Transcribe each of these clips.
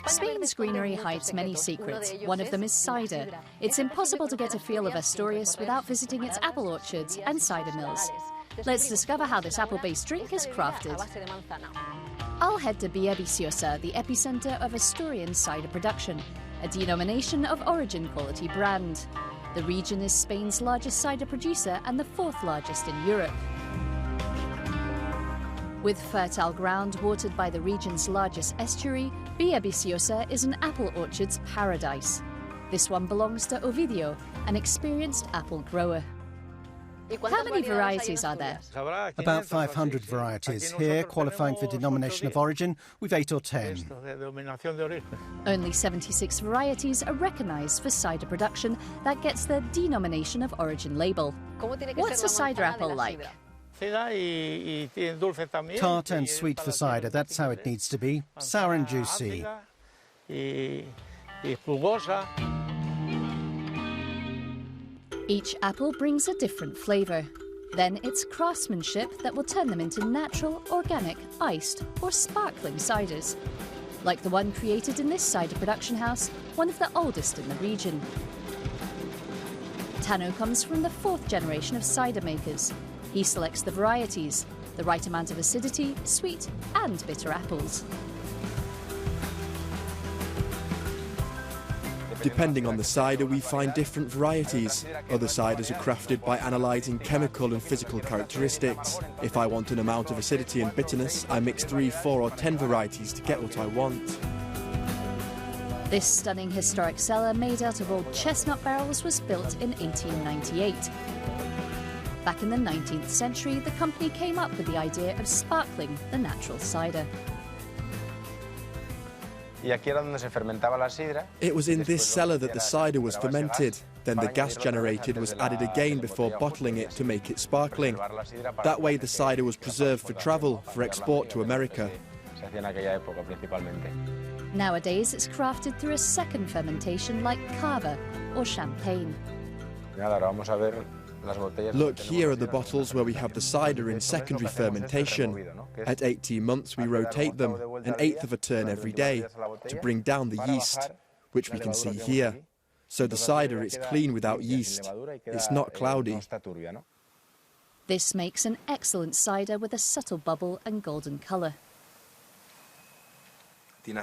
Spain's greenery hides many secrets. One of them is cider. It's impossible to get a feel of Asturias without visiting its apple orchards and cider mills. Let's discover how this apple-based drink is crafted. I'll head to Villaviciosa, the epicenter of Asturian cider production, a denomination of origin quality brand. The region is Spain's largest cider producer and the fourth largest in Europe. With fertile ground watered by the region's largest estuary, Villaviciosa is an apple orchard's paradise. This one belongs to Ovidio, an experienced apple grower. How many varieties are there? About 500 varieties. Here, qualifying for denomination of origin, we've 8 or 10. Only 76 varieties are recognised for cider production that gets the denomination of origin label. What's a cider apple like? Tart and sweet for cider, that's how it needs to be. Sour and juicy. Each apple brings a different flavour. Then it's craftsmanship that will turn them into natural, organic, iced or sparkling ciders. Like the one created in this cider production house, one of the oldest in the region. Tano comes from the 4th generation of cider makers. He selects the varieties, the right amount of acidity, sweet and bitter apples. Depending on the cider, we find different varieties. Other ciders are crafted by analysing chemical and physical characteristics. If I want an amount of acidity and bitterness, I mix 3, 4 or 10 varieties to get what I want. This stunning historic cellar made out of old chestnut barrels was built in 1898. Back in the 19th century, the company came up with the idea of sparkling the natural cider. It was in this cellar that the cider was fermented. Then the gas generated was added again before bottling it to make it sparkling. That way the cider was preserved for travel, for export to America. Nowadays it's crafted through a second fermentation like cava or champagne. Look, here are the bottles where we have the cider in secondary fermentation. At 18 months we rotate them, 1/8 of a turn every day, to bring down the yeast, which we can see here. So the cider is clean without yeast. It's not cloudy. This makes an excellent cider with a subtle bubble and golden colour.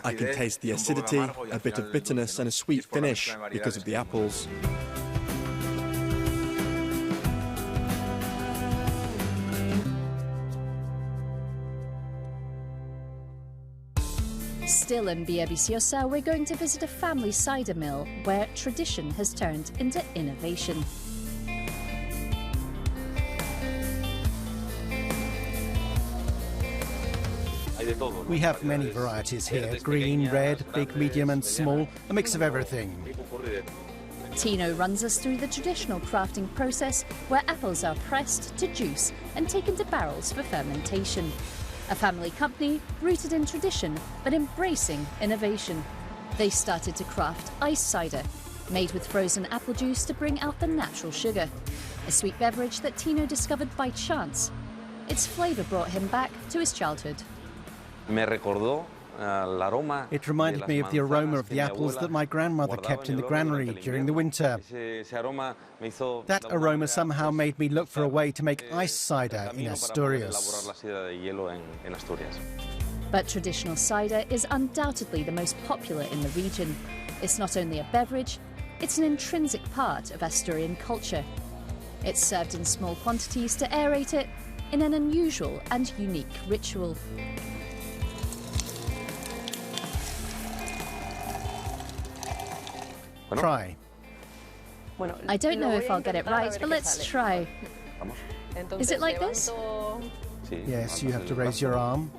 I can taste the acidity, a bit of bitterness and a sweet finish because of the apples. Still in Villaviciosa, we're going to visit a family cider mill where tradition has turned into innovation. We have many varieties here, green, red, big, medium and small, a mix of everything. Tino runs us through the traditional crafting process where apples are pressed to juice and taken to barrels for fermentation. A family company rooted in tradition but embracing innovation. They started to craft ice cider, made with frozen apple juice to bring out the natural sugar. A sweet beverage that Tino discovered by chance. Its flavour brought him back to his childhood. It reminded me of the aroma of the apples that my grandmother kept in the granary during the winter. That aroma somehow made me look for a way to make ice cider in Asturias. But traditional cider is undoubtedly the most popular in the region. It's not only a beverage, it's an intrinsic part of Asturian culture. It's served in small quantities to aerate it in an unusual and unique ritual. Try. I don't know if I'll get it right, but let's try. Is it like this? Yes, you have to raise your arm.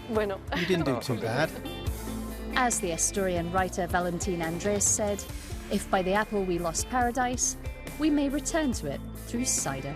You didn't do too bad. As the Asturian writer Valentin Andres said, if by the apple we lost paradise, we may return to it through cider.